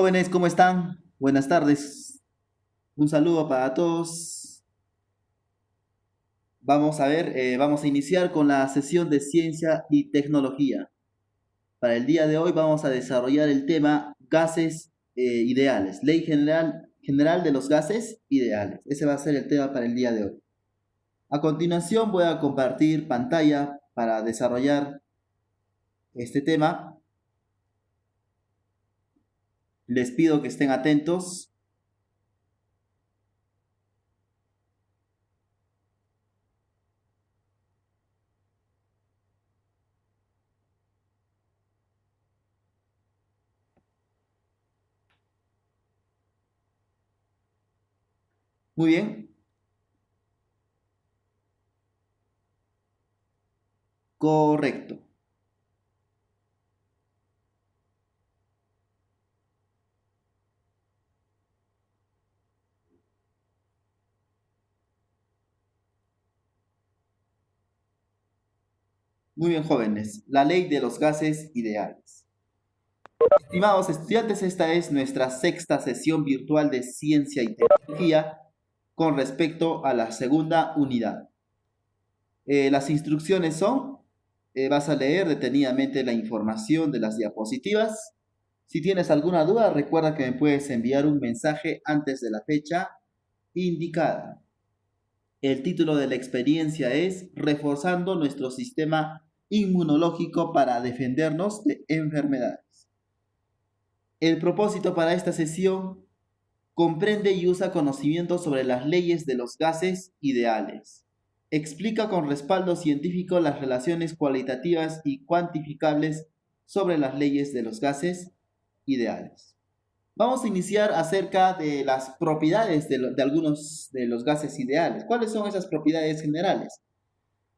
Jóvenes, ¿cómo están? Buenas tardes. Un saludo para todos. Vamos a iniciar con la sesión de ciencia y tecnología. Para el día de hoy vamos a desarrollar el tema gases ideales, ley general de los gases ideales. Ese va a ser el tema para el día de hoy. A continuación voy a compartir pantalla para desarrollar este tema. Les pido que estén atentos. Muy bien. Correcto. Muy bien, jóvenes. La ley de los gases ideales. Estimados estudiantes, esta es nuestra sexta sesión virtual de ciencia y tecnología con respecto a la segunda unidad. Las instrucciones son, vas a leer detenidamente la información de las diapositivas. Si tienes alguna duda, recuerda que me puedes enviar un mensaje antes de la fecha indicada. El título de la experiencia es Reforzando nuestro sistema inmunológico para defendernos de enfermedades. El propósito para esta sesión comprende y usa conocimientos sobre las leyes de los gases ideales. Explica con respaldo científico las relaciones cualitativas y cuantificables sobre las leyes de los gases ideales. Vamos a iniciar acerca de las propiedades de algunos de los gases ideales. ¿Cuáles son esas propiedades generales?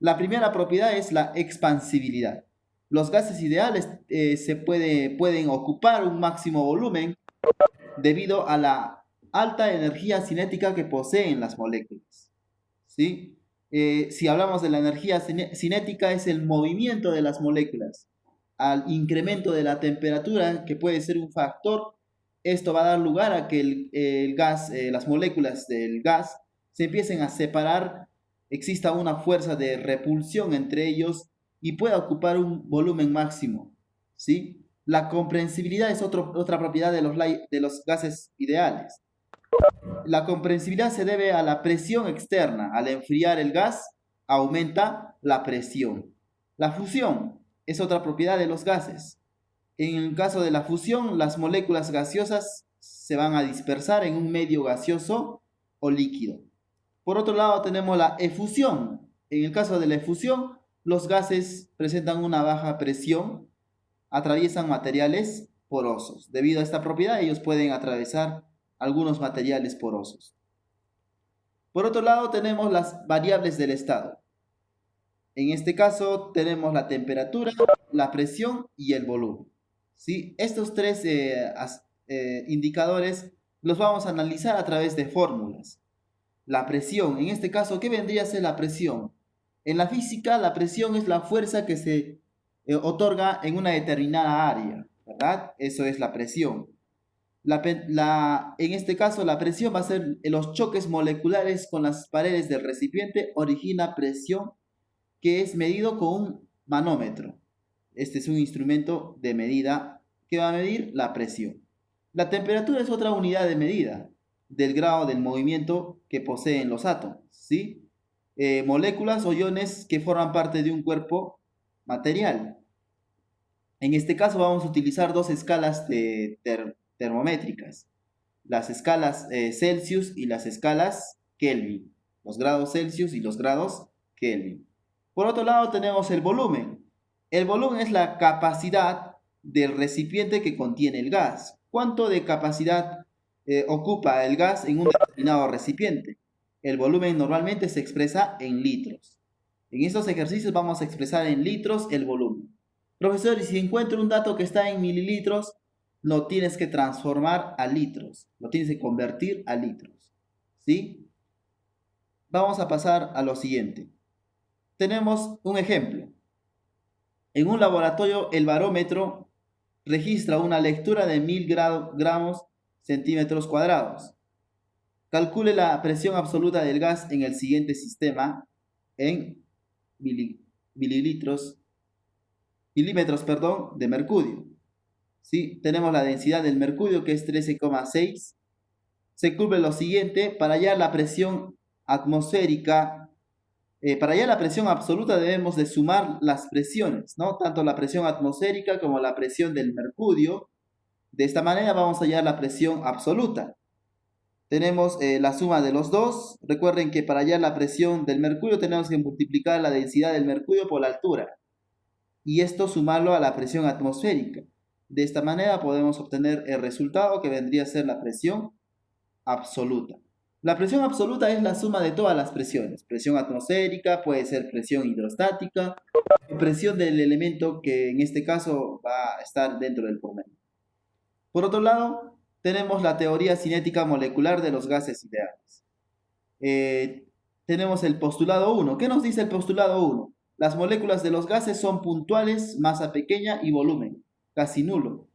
La primera propiedad es la expansibilidad. Los gases ideales pueden ocupar un máximo volumen debido a la alta energía cinética que poseen las moléculas. ¿Sí? Si hablamos de la energía cinética, es el movimiento de las moléculas. Al incremento de la temperatura, que puede ser un factor, esto va a dar lugar a que el gas, las moléculas del gas se empiecen a separar, exista una fuerza de repulsión entre ellos y pueda ocupar un volumen máximo. ¿Sí? La comprensibilidad es otra propiedad de los gases ideales. La comprensibilidad se debe a la presión externa. Al enfriar el gas, aumenta la presión. La fusión es otra propiedad de los gases. En el caso de la fusión, las moléculas gaseosas se van a dispersar en un medio gaseoso o líquido. Por otro lado, tenemos la efusión. En el caso de la efusión, los gases presentan una baja presión, atraviesan materiales porosos. Debido a esta propiedad, ellos pueden atravesar algunos materiales porosos. Por otro lado, tenemos las variables del estado. En este caso, tenemos la temperatura, la presión y el volumen. ¿Sí? Estos tres indicadores los vamos a analizar a través de fórmulas. La presión, en este caso, ¿qué vendría a ser la presión? En la física, la presión es la fuerza que se otorga en una determinada área, ¿verdad? Eso es la presión. En este caso, la presión va a ser los choques moleculares con las paredes del recipiente, origina presión que es medido con un manómetro. Este es un instrumento de medida que va a medir la presión. La temperatura es otra unidad de medida del grado del movimiento que poseen los átomos, ¿sí? Moléculas o iones que forman parte de un cuerpo material. En este caso vamos a utilizar dos escalas termométricas, las escalas Celsius y las escalas Kelvin, los grados Celsius y los grados Kelvin. Por otro lado tenemos el volumen. El volumen es la capacidad del recipiente que contiene el gas. ¿Cuánto de capacidad ocupa el gas en un determinado recipiente? El volumen normalmente se expresa en litros. En estos ejercicios vamos a expresar en litros el volumen. Profesor, y si encuentro un dato que está en mililitros, lo tienes que transformar a litros, lo tienes que convertir a litros, ¿sí? Vamos a pasar a lo siguiente. Tenemos un ejemplo. En un laboratorio, el barómetro registra una lectura de 1000 gramos centímetros cuadrados. Calcule la presión absoluta del gas en el siguiente sistema en milímetros, de mercurio. ¿Sí? Tenemos la densidad del mercurio, que es 13,6. Se cumple lo siguiente: para hallar la presión atmosférica, para hallar la presión absoluta debemos de sumar las presiones, ¿no? Tanto la presión atmosférica como la presión del mercurio. De esta manera vamos a hallar la presión absoluta. Tenemos la suma de los dos. Recuerden que para hallar la presión del mercurio tenemos que multiplicar la densidad del mercurio por la altura, y esto sumarlo a la presión atmosférica. De esta manera podemos obtener el resultado, que vendría a ser la presión absoluta. La presión absoluta es la suma de todas las presiones. Presión atmosférica, puede ser presión hidrostática, presión del elemento que en este caso va a estar dentro del promedio. Por otro lado, tenemos la teoría cinética molecular de los gases ideales. Tenemos el postulado 1. ¿Qué nos dice el postulado 1? Las moléculas de los gases son puntuales, masa pequeña y volumen casi nulo,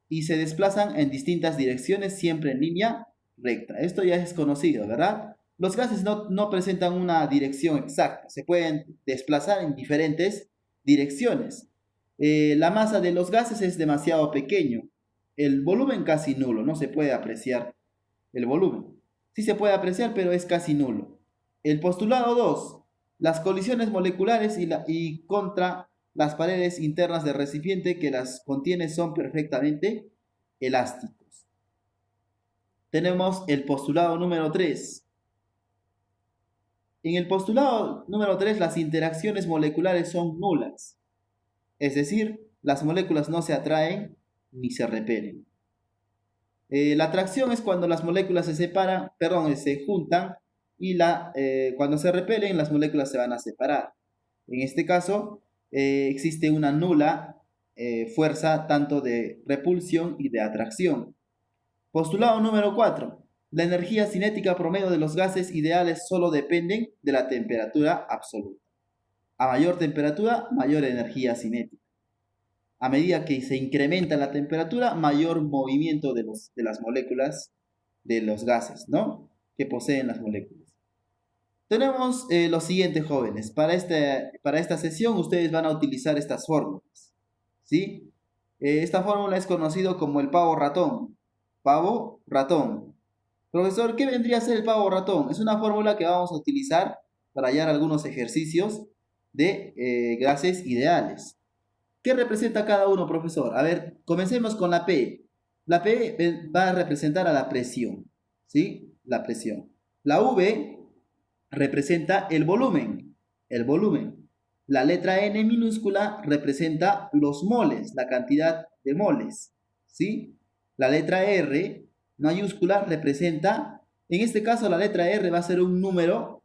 y se desplazan en distintas direcciones, siempre en línea recta. Esto ya es conocido, ¿verdad? Los gases no presentan una dirección exacta, se pueden desplazar en diferentes direcciones. La masa de los gases es demasiado pequeño, el volumen casi nulo, no se puede apreciar el volumen. Sí se puede apreciar, pero es casi nulo. El postulado 2. Las colisiones moleculares y contra las paredes internas del recipiente que las contiene son perfectamente elásticos. Tenemos el postulado número 3. En el postulado número 3, las interacciones moleculares son nulas. Es decir, las moléculas no se atraen ni se repelen. La atracción es cuando las moléculas se juntan, y cuando se repelen, las moléculas se van a separar. En este caso, existe una nula fuerza tanto de repulsión y de atracción. Postulado número 4. La energía cinética promedio de los gases ideales solo dependen de la temperatura absoluta. A mayor temperatura, mayor energía cinética. A medida que se incrementa la temperatura, mayor movimiento de las moléculas de los gases, ¿no?, que poseen las moléculas. Tenemos lo siguiente, jóvenes. Para esta sesión ustedes van a utilizar estas fórmulas, ¿sí? Esta fórmula es conocido como el pavo ratón. Pavo ratón. Profesor, ¿qué vendría a ser el pavo ratón? Es una fórmula que vamos a utilizar para hallar algunos ejercicios de gases ideales. ¿Qué representa cada uno, profesor? A ver, comencemos con la P. La P va a representar a la presión, ¿sí? La presión. La V representa el volumen. La letra N minúscula representa los moles, la cantidad de moles, ¿sí? La letra R mayúscula representa, en este caso la letra R va a ser un número,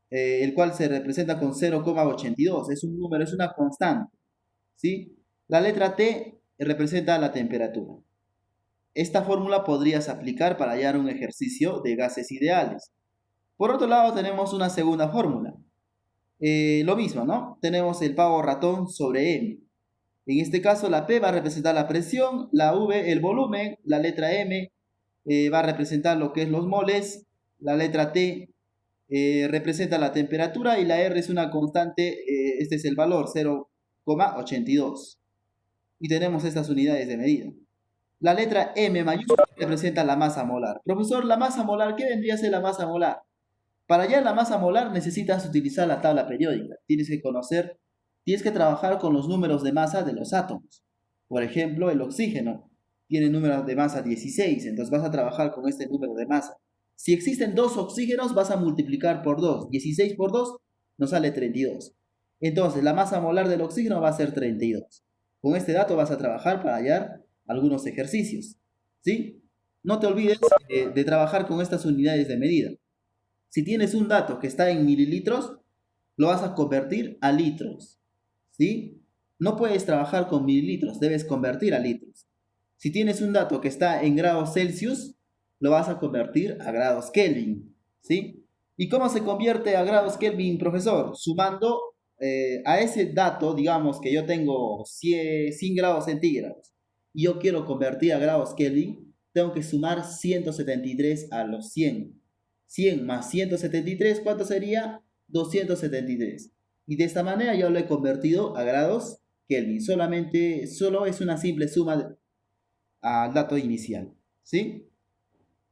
el cual se representa con 0,82. Es un número, es una constante, ¿sí? La letra T representa la temperatura. Esta fórmula podrías aplicar para hallar un ejercicio de gases ideales. Por otro lado, tenemos una segunda fórmula. Lo mismo, ¿no? Tenemos el pavo ratón sobre M. En este caso, la P va a representar la presión, la V el volumen, la letra M va a representar lo que es los moles, la letra T representa la temperatura, y la R es una constante, este es el valor, 0,82. Y tenemos estas unidades de medida. La letra M mayúscula representa la masa molar. Profesor, la masa molar, ¿qué vendría a ser la masa molar? Para hallar la masa molar necesitas utilizar la tabla periódica. Tienes que trabajar con los números de masa de los átomos. Por ejemplo, el oxígeno tiene número de masa 16, entonces vas a trabajar con este número de masa. Si existen dos oxígenos, vas a multiplicar por 2. 16 por 2 nos sale 32. Entonces, la masa molar del oxígeno va a ser 32. Con este dato vas a trabajar para hallar algunos ejercicios, ¿sí? No te olvides de trabajar con estas unidades de medida. Si tienes un dato que está en mililitros, lo vas a convertir a litros, ¿sí? No puedes trabajar con mililitros, debes convertir a litros. Si tienes un dato que está en grados Celsius, lo vas a convertir a grados Kelvin, ¿sí? ¿Y cómo se convierte a grados Kelvin, profesor? Sumando a ese dato, digamos que yo tengo 100 grados centígrados. y yo quiero convertir a grados Kelvin, tengo que sumar 173 a los 100. 100 más 173, ¿cuánto sería? 273. Y de esta manera yo lo he convertido a grados Kelvin. Solo es una simple suma al dato inicial. ¿Sí?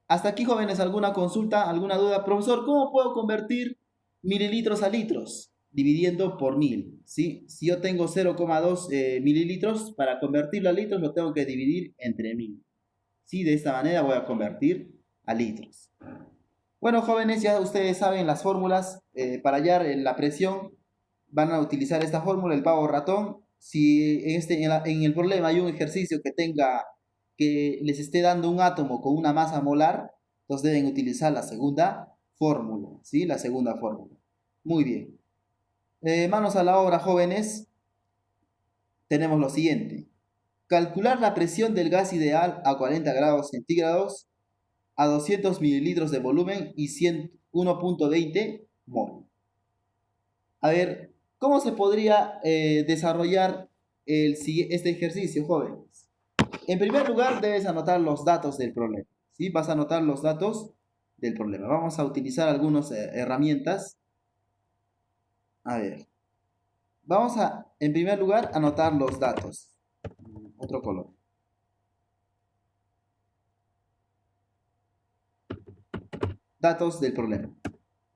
Hasta aquí, jóvenes, ¿alguna consulta, alguna duda? Profesor, ¿cómo puedo convertir mililitros a litros? Dividiendo por 1000, ¿sí? Si yo tengo 0,2 mililitros, para convertirlo a litros lo tengo que dividir entre 1000. ¿Sí? De esta manera voy a convertir a litros. Bueno, jóvenes, ya ustedes saben las fórmulas. Para hallar la presión van a utilizar esta fórmula, el pavo ratón. Si en el problema hay un ejercicio que les esté dando un átomo con una masa molar, entonces deben utilizar la segunda fórmula, ¿sí? La segunda fórmula. Muy bien. Manos a la obra, jóvenes. Tenemos lo siguiente. Calcular la presión del gas ideal a 40 grados centígrados a 200 mililitros de volumen y 1.20 mol. A ver, ¿cómo se podría desarrollar este ejercicio, jóvenes? En primer lugar, debes anotar los datos del problema. ¿Sí? Vas a anotar los datos del problema. Vamos a utilizar algunas herramientas. A ver, vamos a, en primer lugar, anotar los datos. Otro color. Datos del problema.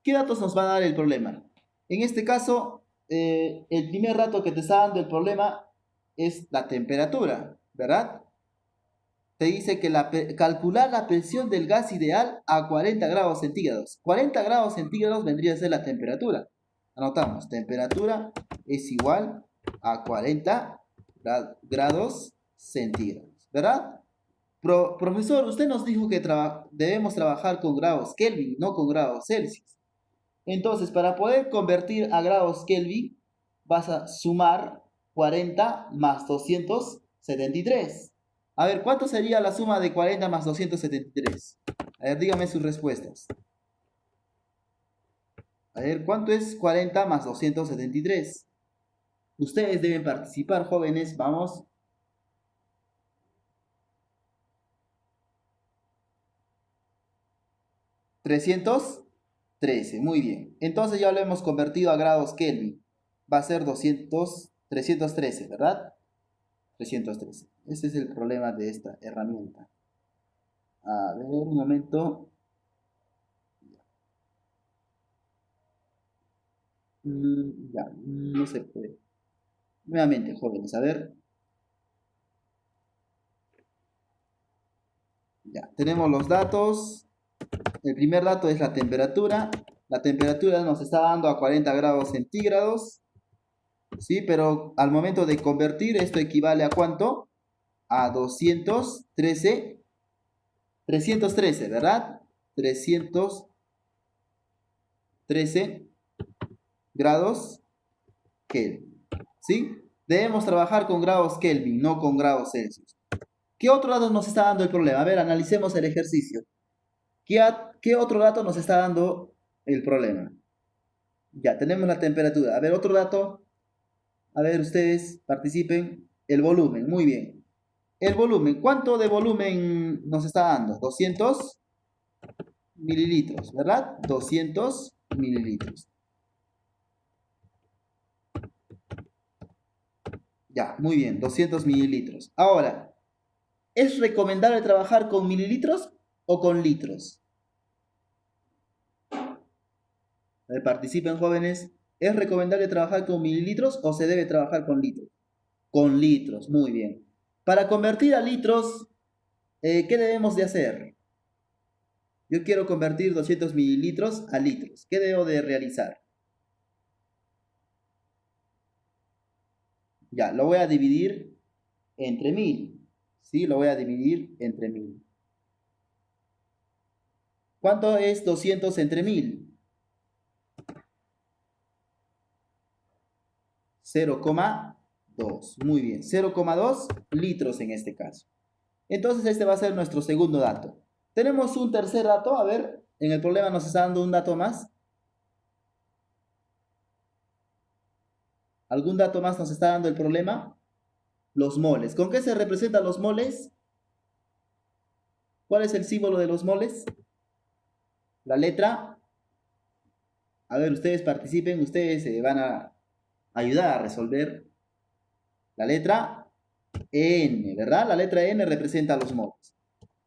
¿Qué datos nos va a dar el problema? En este caso, el primer dato que te está dando el problema es la temperatura, ¿verdad? Te dice que calcular la presión del gas ideal a 40 grados centígrados. 40 grados centígrados vendría a ser la temperatura. Anotamos, temperatura es igual a 40 grados centígrados, ¿verdad? Profesor, usted nos dijo que debemos trabajar con grados Kelvin, no con grados Celsius. Entonces, para poder convertir a grados Kelvin, vas a sumar 40 más 273. A ver, ¿cuánto sería la suma de 40 más 273? A ver, dígame sus respuestas. A ver, ¿cuánto es 40 más 273? Ustedes deben participar, jóvenes. Vamos. 313, muy bien. Entonces ya lo hemos convertido a grados Kelvin. Va a ser 313, ¿verdad? 313. Ese es el problema de esta herramienta. A ver, un momento. Ya, no se puede. Nuevamente, jóvenes, a ver. Ya, tenemos los datos. El primer dato es la temperatura. La temperatura nos está dando a 40 grados centígrados. ¿Sí? Pero al momento de convertir, esto equivale a ¿cuánto? A 313, ¿verdad? 313 grados Kelvin. ¿Sí? Debemos trabajar con grados Kelvin, no con grados Celsius. ¿Qué otro dato nos está dando el problema? A ver, analicemos el ejercicio. ¿Qué otro dato nos está dando el problema? Ya, tenemos la temperatura. A ver, otro dato. A ver, ustedes participen. El volumen, muy bien. El volumen, ¿cuánto de volumen nos está dando? 200 mililitros, ¿verdad? 200 mililitros. Ya, muy bien, 200 mililitros. Ahora, ¿es recomendable trabajar con mililitros o con litros? A ver, participen, jóvenes. ¿Es recomendable trabajar con mililitros o se debe trabajar con litros? Con litros, muy bien. Para convertir a litros, ¿qué debemos de hacer? Yo quiero convertir 200 mililitros a litros. ¿Qué debo de realizar? Ya, lo voy a dividir entre 1000. ¿Sí? Lo voy a dividir entre 1000. ¿Cuánto es 200 entre 1000? 0,2. Muy bien, 0,2 litros en este caso. Entonces este va a ser nuestro segundo dato. Tenemos un tercer dato. A ver, en el problema nos está dando un dato más. ¿Algún dato más nos está dando el problema? los moles. ¿Con qué se representan los moles? ¿Cuál es el símbolo de los moles? La letra. A ver, ustedes participen, ustedes van a ayudar a resolver. La letra N, ¿verdad? La letra N representa los moles.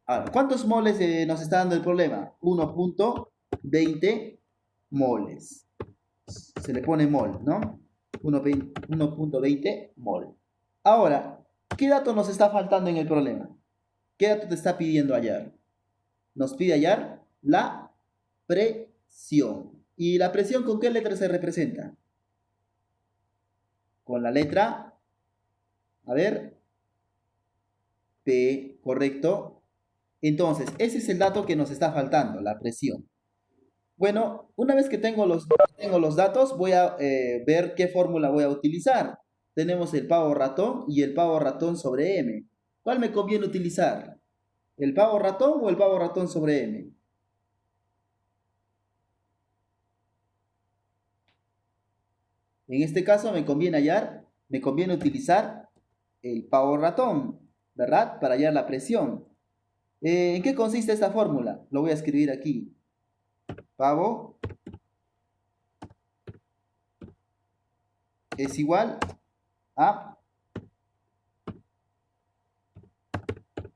Ahora, ¿cuántos moles nos está dando el problema? 1.20 moles. Se le pone mol, ¿no? 1.20 mol. Ahora, ¿qué dato nos está faltando en el problema? ¿Qué dato te está pidiendo hallar? Nos pide hallar la presión. ¿Y la presión con qué letra se representa? Con la letra, a ver, P, correcto. Entonces, ese es el dato que nos está faltando, la presión. Bueno, una vez que tengo los datos, voy a ver qué fórmula voy a utilizar. Tenemos el pavo ratón y el pavo ratón sobre M. ¿Cuál me conviene utilizar? ¿El pavo ratón o el pavo ratón sobre M? En este caso me conviene utilizar el pavo ratón, ¿verdad? Para hallar la presión. ¿En qué consiste esta fórmula? Lo voy a escribir aquí. Pavo es igual a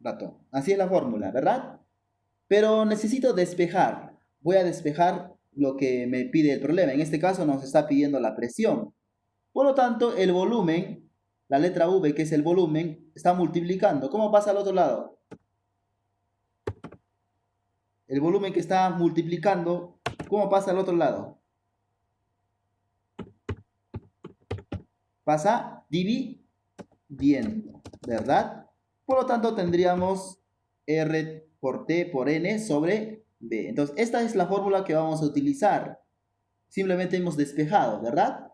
ratón. Así es la fórmula, ¿verdad? Pero necesito despejar. Voy a despejar lo que me pide el problema. En este caso nos está pidiendo la presión. Por lo tanto, el volumen, la letra V, que es el volumen, está multiplicando. ¿Cómo pasa al otro lado? El volumen que está multiplicando, ¿cómo pasa al otro lado? Pasa dividiendo, ¿verdad? Por lo tanto, tendríamos R por T por N sobre B. Entonces, esta es la fórmula que vamos a utilizar. Simplemente hemos despejado, ¿verdad?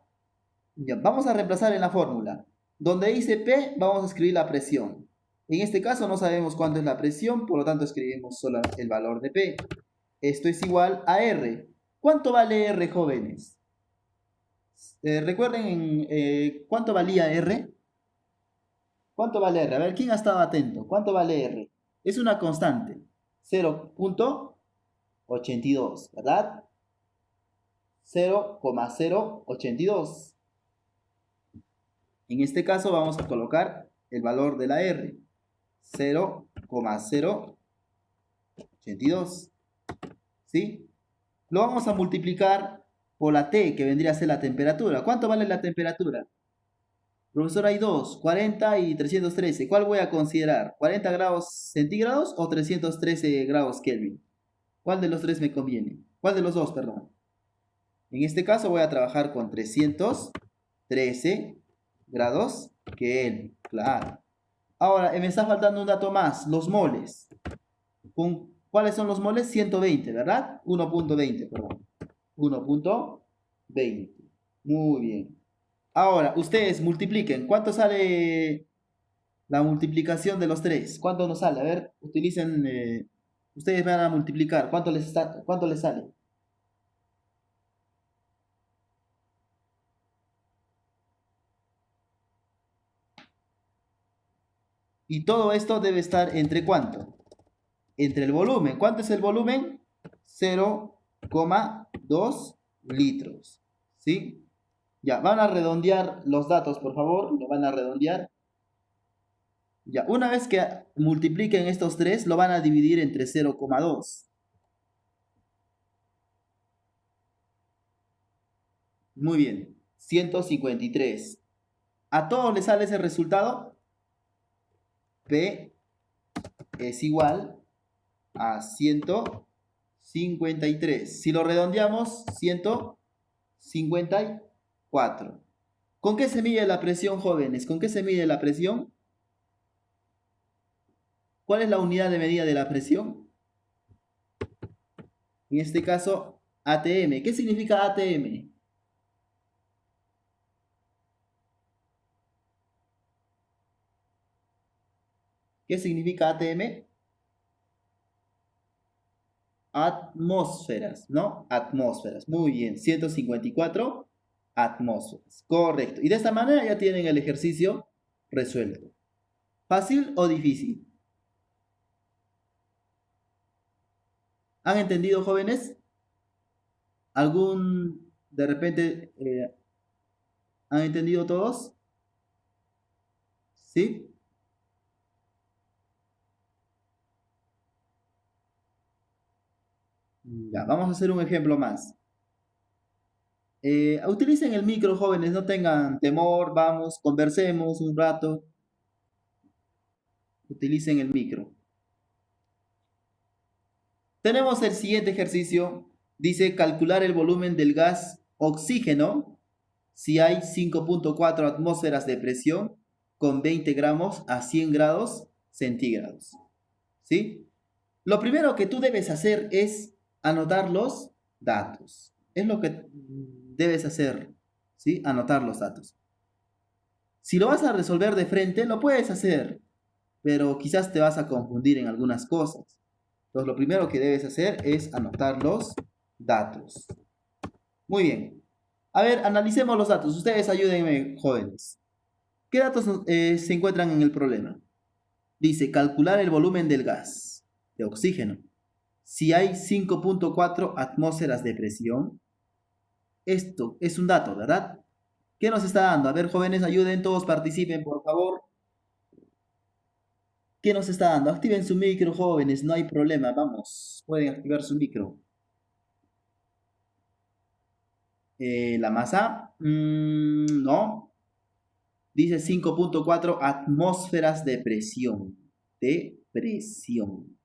Ya, vamos a reemplazar en la fórmula. Donde dice P, vamos a escribir la presión. En este caso no sabemos cuánto es la presión, por lo tanto escribimos solo el valor de P. Esto es igual a R. ¿Cuánto vale R, jóvenes? Recuerden cuánto valía R. ¿Cuánto vale R? A ver, ¿quién ha estado atento? ¿Cuánto vale R? Es una constante. 0.82, ¿verdad? 0,082. En este caso vamos a colocar el valor de la R. 0,082. ¿Sí? Lo vamos a multiplicar por la T, que vendría a ser la temperatura. ¿Cuánto vale la temperatura? Profesor, hay dos, 40 y 313. ¿Cuál voy a considerar? ¿40 grados centígrados o 313 grados Kelvin? ¿Cuál de los tres me conviene? ¿Cuál de los dos, perdón? En este caso voy a trabajar con 313 grados Kelvin, claro. Ahora, me está faltando un dato más, los moles. ¿Cuáles son los moles? 120, ¿verdad? 1.20, perdón. 1.20. Muy bien. Ahora, ustedes multipliquen. ¿Cuánto sale la multiplicación de los tres? ¿Cuánto nos sale? A ver, utilicen, ustedes van a multiplicar. ¿Cuánto les sale? Y todo esto debe estar entre ¿cuánto? Entre el volumen. ¿Cuánto es el volumen? 0,2 litros. ¿Sí? Ya, van a redondear los datos, por favor. Lo van a redondear. Ya, una vez que multipliquen estos tres, lo van a dividir entre 0,2. Muy bien, 153. ¿A todos les sale ese resultado? P es igual a 153. Si lo redondeamos, 154. ¿Con qué se mide la presión, jóvenes? ¿Con qué se mide la presión? ¿Cuál es la unidad de medida de la presión? En este caso, ATM. ¿Qué significa ATM? ¿Qué significa ATM? Atmósferas, ¿no? Atmósferas. Muy bien, 154 atmósferas. Correcto. Y de esta manera ya tienen el ejercicio resuelto. ¿Fácil o difícil? ¿Han entendido, jóvenes? ¿Algún, de repente, han entendido todos? ¿Sí? Ya, vamos a hacer un ejemplo más. Utilicen el micro, jóvenes, no tengan temor, vamos, conversemos un rato. Utilicen el micro. Tenemos el siguiente ejercicio. Dice calcular el volumen del gas oxígeno si hay 5.4 atmósferas de presión con 20 gramos a 100 grados centígrados. ¿Sí? Lo primero que tú debes hacer es anotar los datos. Es lo que debes hacer, ¿sí? Anotar los datos. Si lo vas a resolver de frente, lo puedes hacer, pero quizás te vas a confundir en algunas cosas. Entonces, lo primero que debes hacer es anotar los datos. Muy bien. A ver, analicemos los datos. Ustedes ayúdenme, jóvenes. ¿Qué datos se encuentran en el problema? Dice, calcular el volumen del gas, de oxígeno. Si hay 5.4 atmósferas de presión, esto es un dato, ¿verdad? ¿Qué nos está dando? A ver, jóvenes, ayuden, todos participen, por favor. ¿Qué nos está dando? Activen su micro, jóvenes, no hay problema, vamos, pueden activar su micro. La masa, no. Dice 5.4 atmósferas de presión. De presión.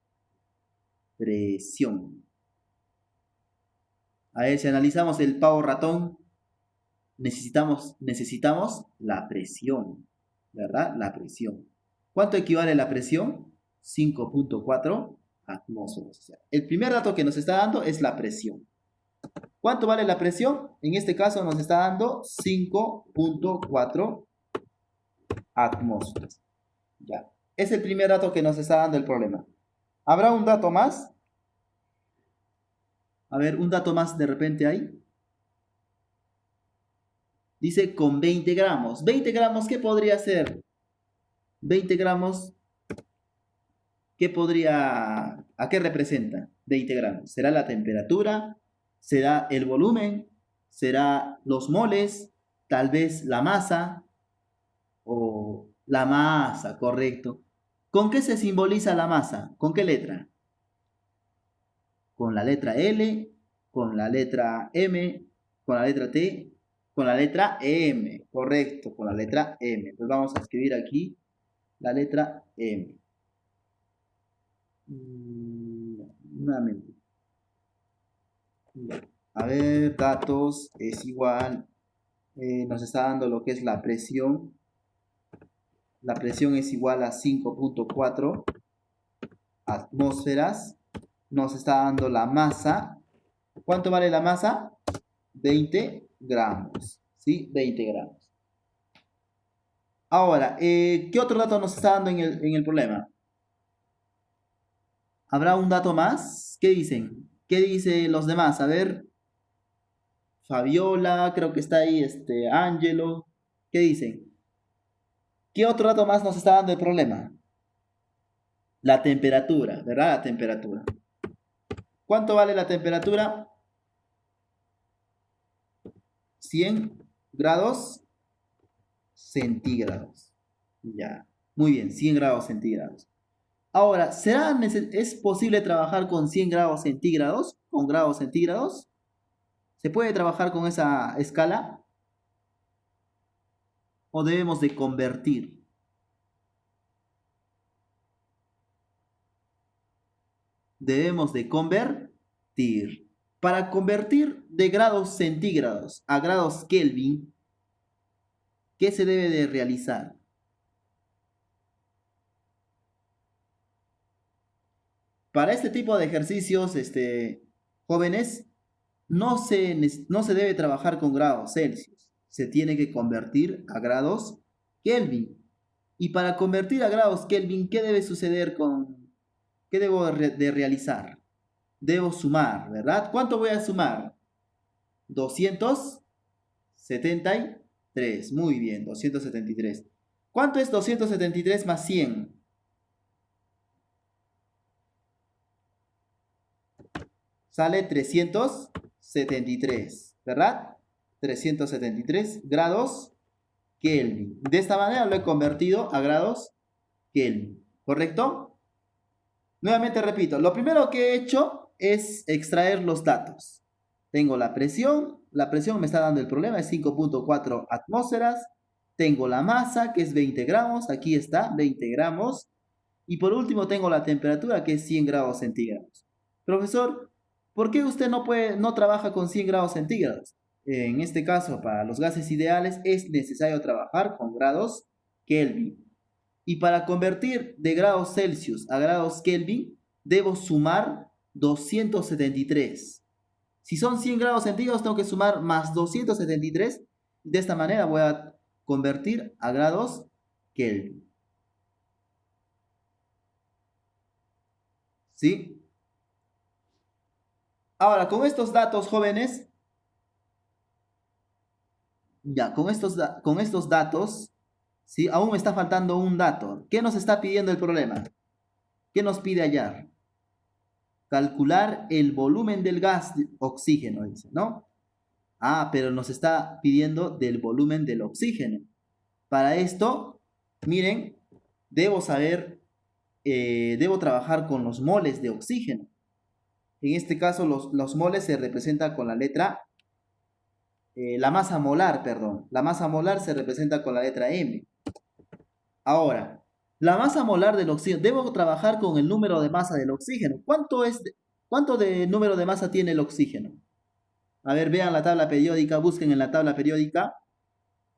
Presión. A ver, si analizamos el pavo ratón, necesitamos la presión, ¿verdad? La presión. ¿Cuánto equivale la presión? 5.4 atmósferas. O sea, el primer dato que nos está dando es la presión. ¿Cuánto vale la presión? En este caso nos está dando 5.4 atmósferas. Ya. Es el primer dato que nos está dando el problema. ¿Habrá un dato más? A ver, un dato más de repente ahí. Dice con 20 gramos. 20 gramos, ¿qué podría ser? 20 gramos, ¿qué podría, a qué representa 20 gramos? ¿Será la temperatura? ¿Será el volumen? ¿Será los moles? Tal vez la masa o la masa, correcto. ¿Con qué se simboliza la masa? ¿Con qué letra? Con la letra L, con la letra M, con la letra T, con la letra M, correcto, con la letra M. Entonces vamos a escribir aquí la letra M. Nuevamente. A ver, datos es igual, nos está dando lo que es la presión. La presión es igual a 5.4 atmósferas. Nos está dando la masa. ¿Cuánto vale la masa? 20 gramos. ¿Sí? 20 gramos. Ahora, ¿qué otro dato nos está dando en el problema? ¿Habrá un dato más? ¿Qué dicen? ¿Qué dicen los demás? A ver, Fabiola, creo que está ahí, Ángelo. ¿Qué dicen? ¿Qué otro dato más nos está dando el problema? La temperatura, ¿verdad? La temperatura. ¿Cuánto vale la temperatura? 100 grados centígrados. Ya, muy bien, 100 grados centígrados. Ahora, ¿es posible trabajar con 100 grados centígrados? ¿Con grados centígrados? ¿Se puede trabajar con esa escala? ¿O debemos de convertir? Debemos de convertir. Para convertir de grados centígrados a grados Kelvin, ¿qué se debe de realizar? Para este tipo de ejercicios, jóvenes, no se debe trabajar con grados Celsius. Se tiene que convertir a grados Kelvin. Y para convertir a grados Kelvin, ¿qué debe suceder qué debo de realizar? Debo sumar, ¿verdad? ¿Cuánto voy a sumar? 273. Muy bien, 273. ¿Cuánto es 273 más 100? Sale 373, ¿verdad? 373 grados Kelvin. De esta manera lo he convertido a grados Kelvin, ¿correcto? Nuevamente repito, lo primero que he hecho es extraer los datos. Tengo la presión me está dando el problema, es 5.4 atmósferas. Tengo la masa, que es 20 gramos, aquí está, 20 gramos. Y por último tengo la temperatura, que es 100 grados centígrados. Profesor, ¿por qué usted no trabaja con 100 grados centígrados? En este caso, para los gases ideales es necesario trabajar con grados Kelvin. Y para convertir de grados Celsius a grados Kelvin, debo sumar 273. Si son 100 grados centígrados, tengo que sumar más 273. De esta manera voy a convertir a grados Kelvin. ¿Sí? Ahora, con estos datos, jóvenes, ya, con estos datos, ¿sí? Aún me está faltando un dato. ¿Qué nos está pidiendo el problema? ¿Qué nos pide hallar? Calcular el volumen del gas de oxígeno, dice, ¿no? Ah, pero nos está pidiendo del volumen del oxígeno. Para esto, miren, debo trabajar con los moles de oxígeno. En este caso, los moles se representan con la letra, la masa molar, perdón. La masa molar se representa con la letra M. Ahora, la masa molar del oxígeno, debo trabajar con el número de masa del oxígeno. ¿Cuánto de número de masa tiene el oxígeno? A ver, vean la tabla periódica, busquen en la tabla periódica.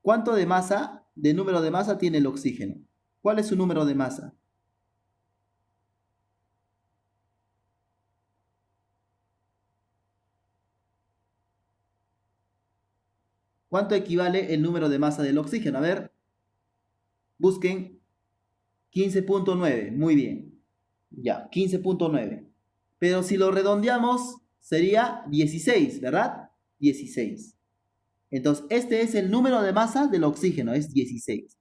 ¿Cuánto de número de masa tiene el oxígeno? ¿Cuál es su número de masa? ¿Cuánto equivale el número de masa del oxígeno? A ver, busquen 15.9. Muy bien. Ya, 15.9. Pero si lo redondeamos, sería 16, ¿verdad? 16. Entonces, este es el número de masa del oxígeno, es 16.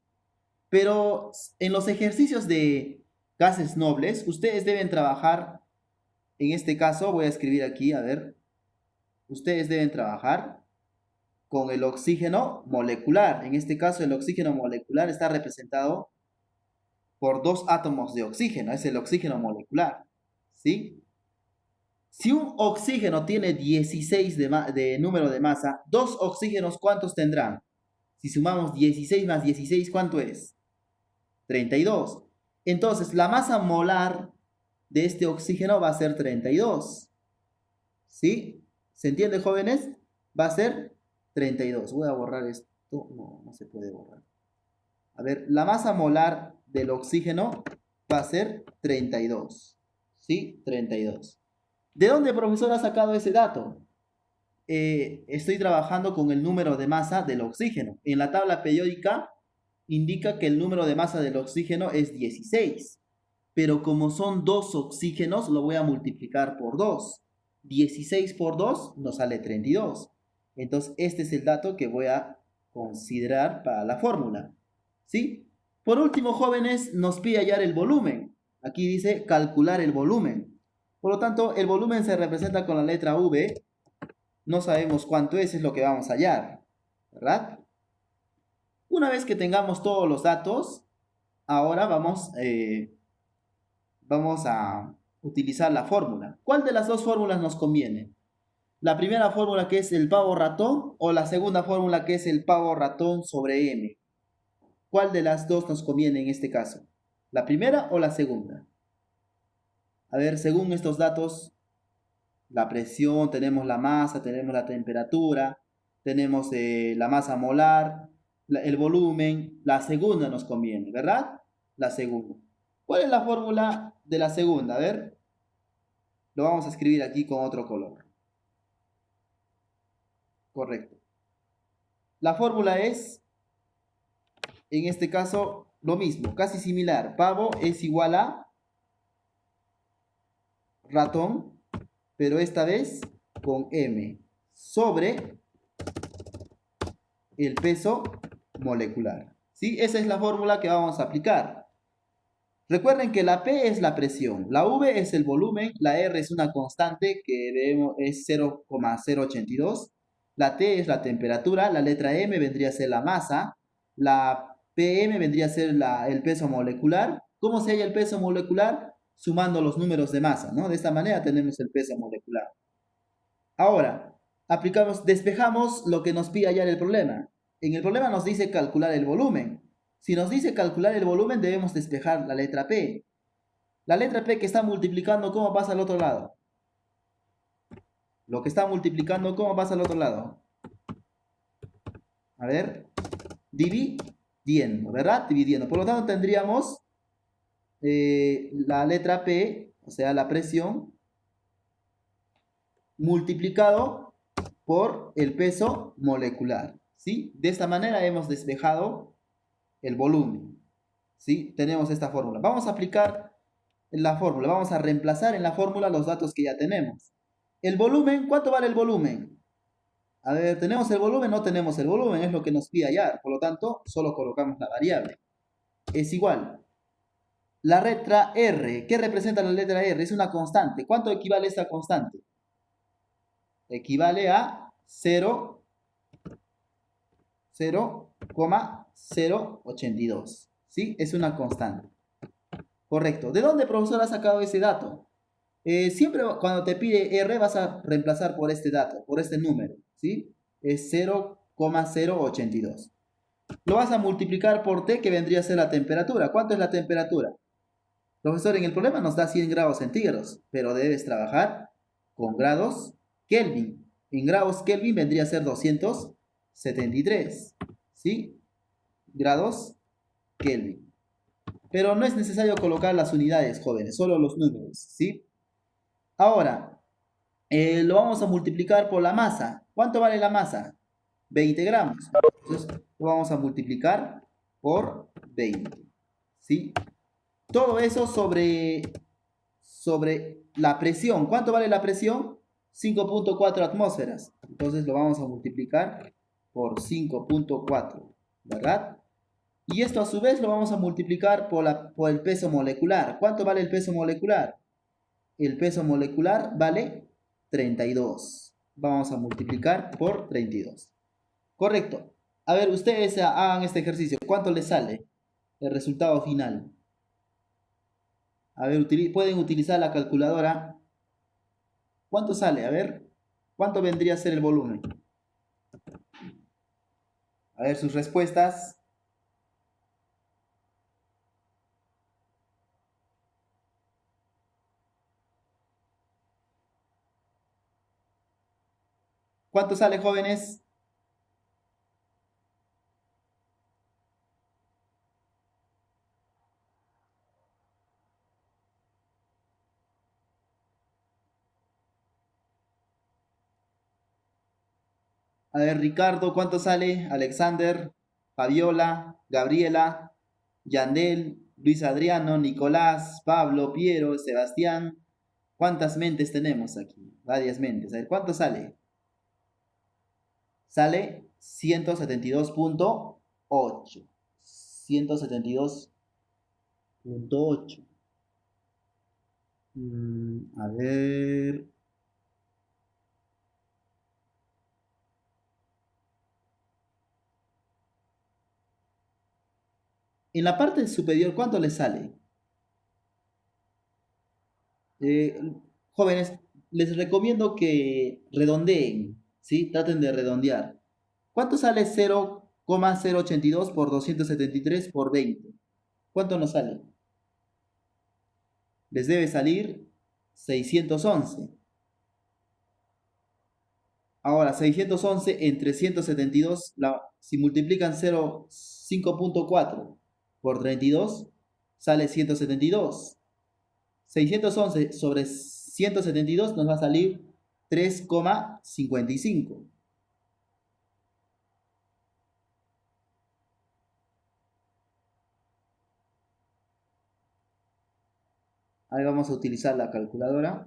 Pero en los ejercicios de gases nobles, ustedes deben trabajar, en este caso, voy a escribir aquí, a ver, ustedes deben trabajar con el oxígeno molecular. En este caso, el oxígeno molecular está representado por dos átomos de oxígeno, es el oxígeno molecular, ¿sí? Si un oxígeno tiene 16 de número de masa, dos oxígenos, ¿cuántos tendrán? Si sumamos 16 más 16, ¿cuánto es? 32. Entonces, la masa molar de este oxígeno va a ser 32. ¿Sí? ¿Se entiende, jóvenes? Va a ser 32. Voy a borrar esto. No se puede borrar. A ver, la masa molar del oxígeno va a ser 32. ¿Sí? 32. ¿De dónde, profesor, ha sacado ese dato? Estoy trabajando con el número de masa del oxígeno. En la tabla periódica indica que el número de masa del oxígeno es 16. Pero como son dos oxígenos, lo voy a multiplicar por 2. 16 por 2 nos sale 32. Entonces, este es el dato que voy a considerar para la fórmula. ¿Sí? Por último, jóvenes, nos pide hallar el volumen. Aquí dice calcular el volumen. Por lo tanto, el volumen se representa con la letra V. No sabemos cuánto es lo que vamos a hallar, ¿verdad? Una vez que tengamos todos los datos, ahora vamos a utilizar la fórmula. ¿Cuál de las dos fórmulas nos conviene? La primera fórmula, que es el pavo ratón, o la segunda fórmula, que es el pavo ratón sobre m. ¿Cuál de las dos nos conviene en este caso? ¿La primera o la segunda? A ver, según estos datos, la presión, tenemos la masa, tenemos la temperatura, tenemos la masa molar, el volumen. La segunda nos conviene, ¿verdad? La segunda. ¿Cuál es la fórmula de la segunda? A ver, lo vamos a escribir aquí con otro color. Correcto. La fórmula es, en este caso, lo mismo, casi similar. Pavo es igual a ratón, pero esta vez con m, sobre el peso molecular. ¿Sí? Esa es la fórmula que vamos a aplicar. Recuerden que la P es la presión, la V es el volumen, la R es una constante que es 0,082, la T es la temperatura, la letra M vendría a ser la masa, la PM vendría a ser el peso molecular. ¿Cómo se halla el peso molecular? Sumando los números de masa, ¿no? De esta manera tenemos el peso molecular. Ahora, despejamos lo que nos pide hallar el problema. En el problema nos dice calcular el volumen. Si nos dice calcular el volumen, debemos despejar la letra P. La letra P que está multiplicando, ¿cómo pasa al otro lado? Lo que está multiplicando, ¿cómo pasa al otro lado? A ver, dividiendo, ¿verdad? Dividiendo. Por lo tanto, tendríamos la letra P, o sea, la presión, multiplicado por el peso molecular, ¿sí? De esta manera hemos despejado el volumen, ¿sí? Tenemos esta fórmula. Vamos a aplicar la fórmula, vamos a reemplazar en la fórmula los datos que ya tenemos. El volumen, ¿cuánto vale el volumen? A ver, ¿tenemos el volumen? No tenemos el volumen, es lo que nos pide hallar. Por lo tanto, solo colocamos la variable. Es igual. La letra R, ¿qué representa la letra R? Es una constante. ¿Cuánto equivale esta constante? Equivale a 0,082. ¿Sí? Es una constante. Correcto. ¿De dónde, profesor, ha sacado ese dato? Siempre cuando te pide R vas a reemplazar por este dato, por este número, ¿sí? Es 0,082. Lo vas a multiplicar por T, que vendría a ser la temperatura. ¿Cuánto es la temperatura? Profesor, en el problema nos da 100 grados centígrados, pero debes trabajar con grados Kelvin. En grados Kelvin vendría a ser 273, ¿sí? Grados Kelvin. Pero no es necesario colocar las unidades, jóvenes, solo los números, ¿sí? Ahora, lo vamos a multiplicar por la masa. ¿Cuánto vale la masa? 20 gramos. Entonces, lo vamos a multiplicar por 20, ¿sí? Todo eso sobre la presión. ¿Cuánto vale la presión? 5,4 atmósferas. Entonces lo vamos a multiplicar por 5,4, ¿verdad? Y esto a su vez lo vamos a multiplicar por el peso molecular. ¿Cuánto vale el peso molecular? El peso molecular vale 32. Vamos a multiplicar por 32. Correcto. A ver, ustedes hagan este ejercicio. ¿Cuánto les sale el resultado final? A ver, pueden utilizar la calculadora. ¿Cuánto sale? A ver, ¿cuánto vendría a ser el volumen? A ver, sus respuestas. ¿Cuánto sale, jóvenes? A ver, Ricardo, ¿cuánto sale? Alexander, Fabiola, Gabriela, Yandel, Luis Adriano, Nicolás, Pablo, Piero, Sebastián. ¿Cuántas mentes tenemos aquí? Varias mentes. A ver, ¿cuánto sale? Sale 172,8. 172,8. A ver. En la parte superior, ¿cuánto le sale? Eh, Jóvenes, les recomiendo que redondeen, ¿sí? Traten de redondear. ¿Cuánto sale 0,082 por 273 por 20? ¿Cuánto nos sale? Les debe salir 611. Ahora, 611 entre 172, si multiplican 5,4 por 32, sale 172. 611 sobre 172 nos va a salir 3,55. Ahí vamos a utilizar la calculadora.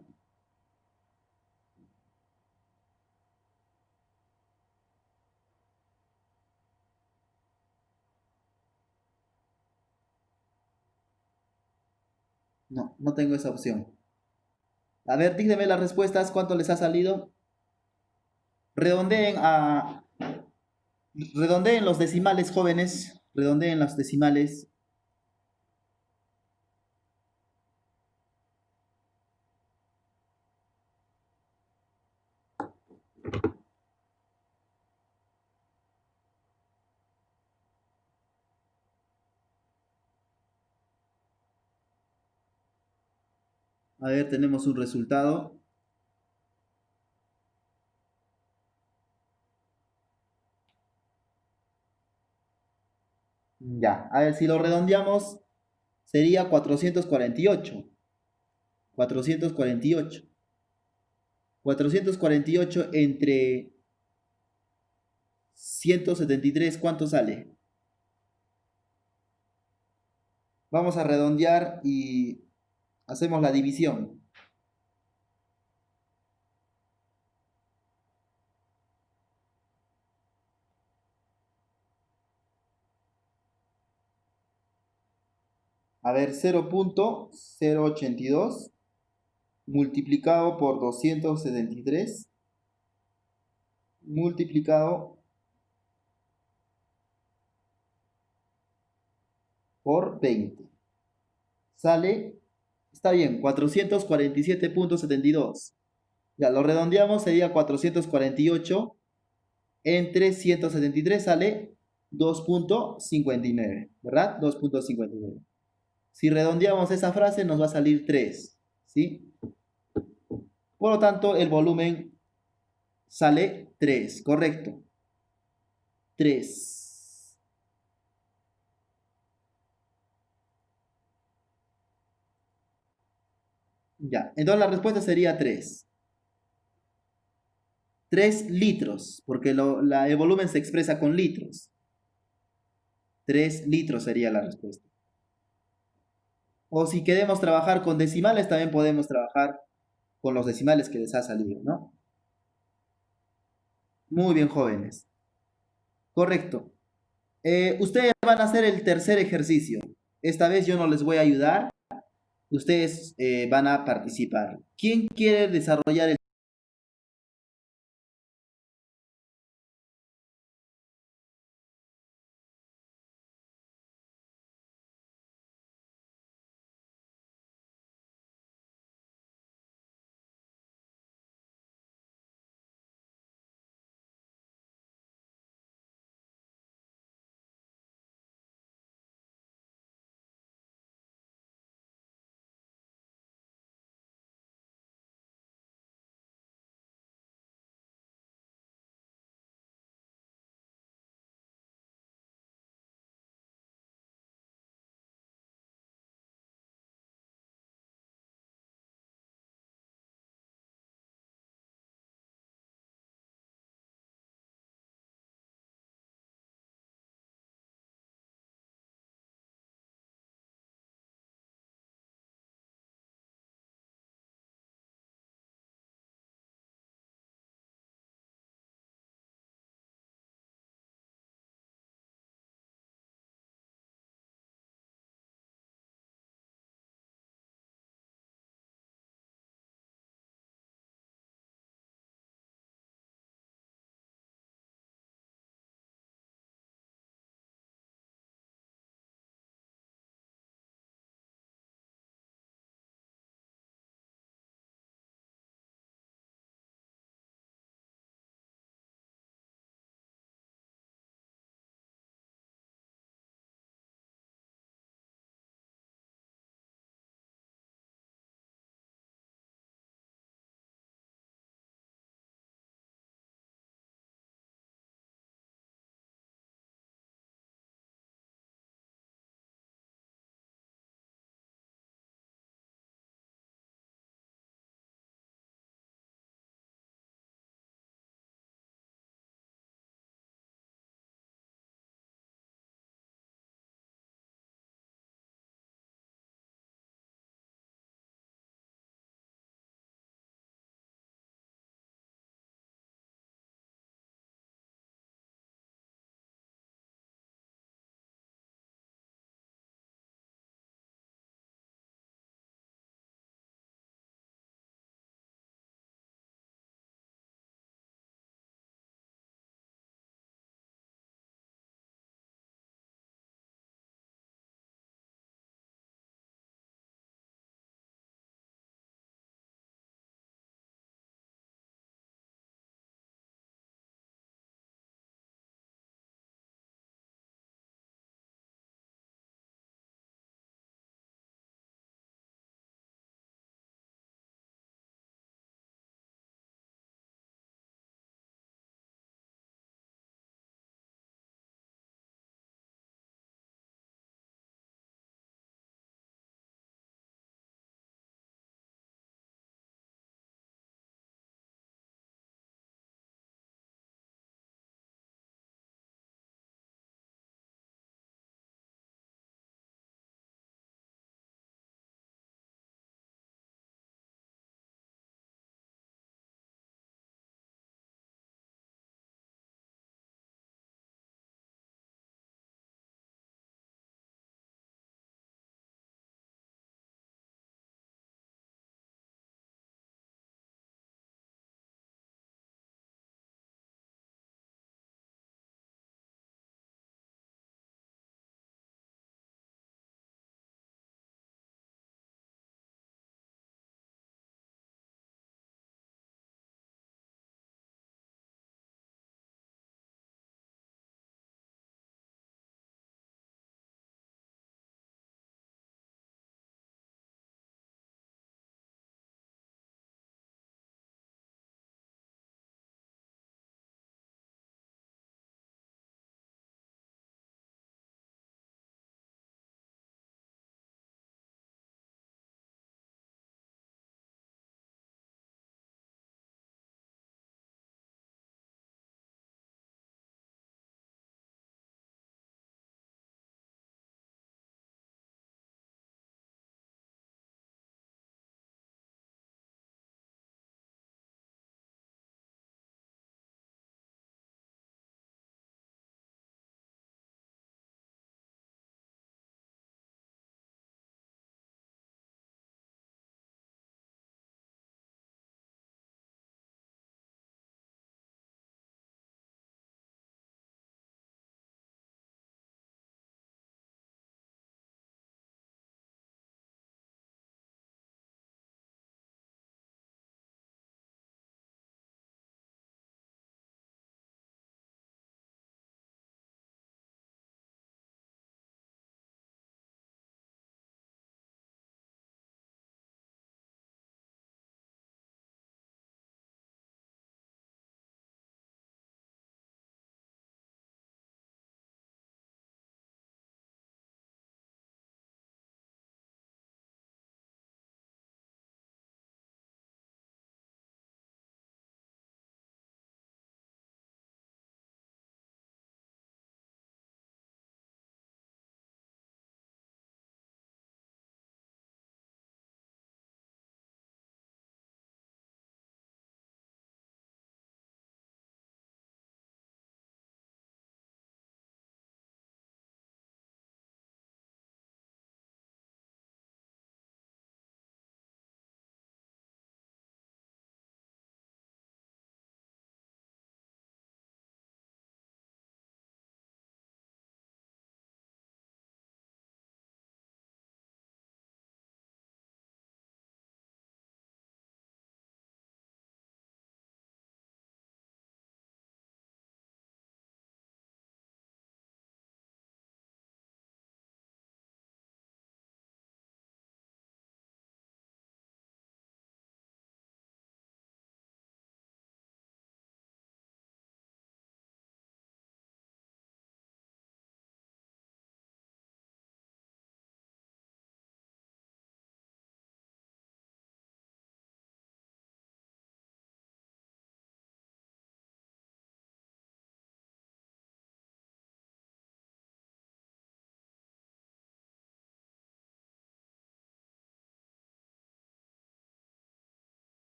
No, no tengo esa opción. A ver, díganme las respuestas, ¿cuánto les ha salido? Redondeen redondeen los decimales, jóvenes. Redondeen los decimales. A ver, tenemos un resultado. Ya, a ver, si lo redondeamos, sería 448. 448. 448 entre 173, ¿cuánto sale? Vamos a redondear y hacemos la división. A ver, 0.082 multiplicado por 273 multiplicado por 20. Sale, está bien, 447.72. Ya lo redondeamos, sería 448 entre 173 sale 2.59, ¿verdad? 2.59. Si redondeamos esa frase nos va a salir 3, ¿sí? Por lo tanto, el volumen sale 3, correcto. 3. Ya, entonces la respuesta sería 3. 3 litros, porque el volumen se expresa con litros. 3 litros sería la respuesta. O si queremos trabajar con decimales, también podemos trabajar con los decimales que les ha salido, ¿no? Muy bien, jóvenes. Correcto. Ustedes van a hacer el tercer ejercicio. Esta vez yo no les voy a ayudar. Ustedes van a participar. ¿Quién quiere desarrollar el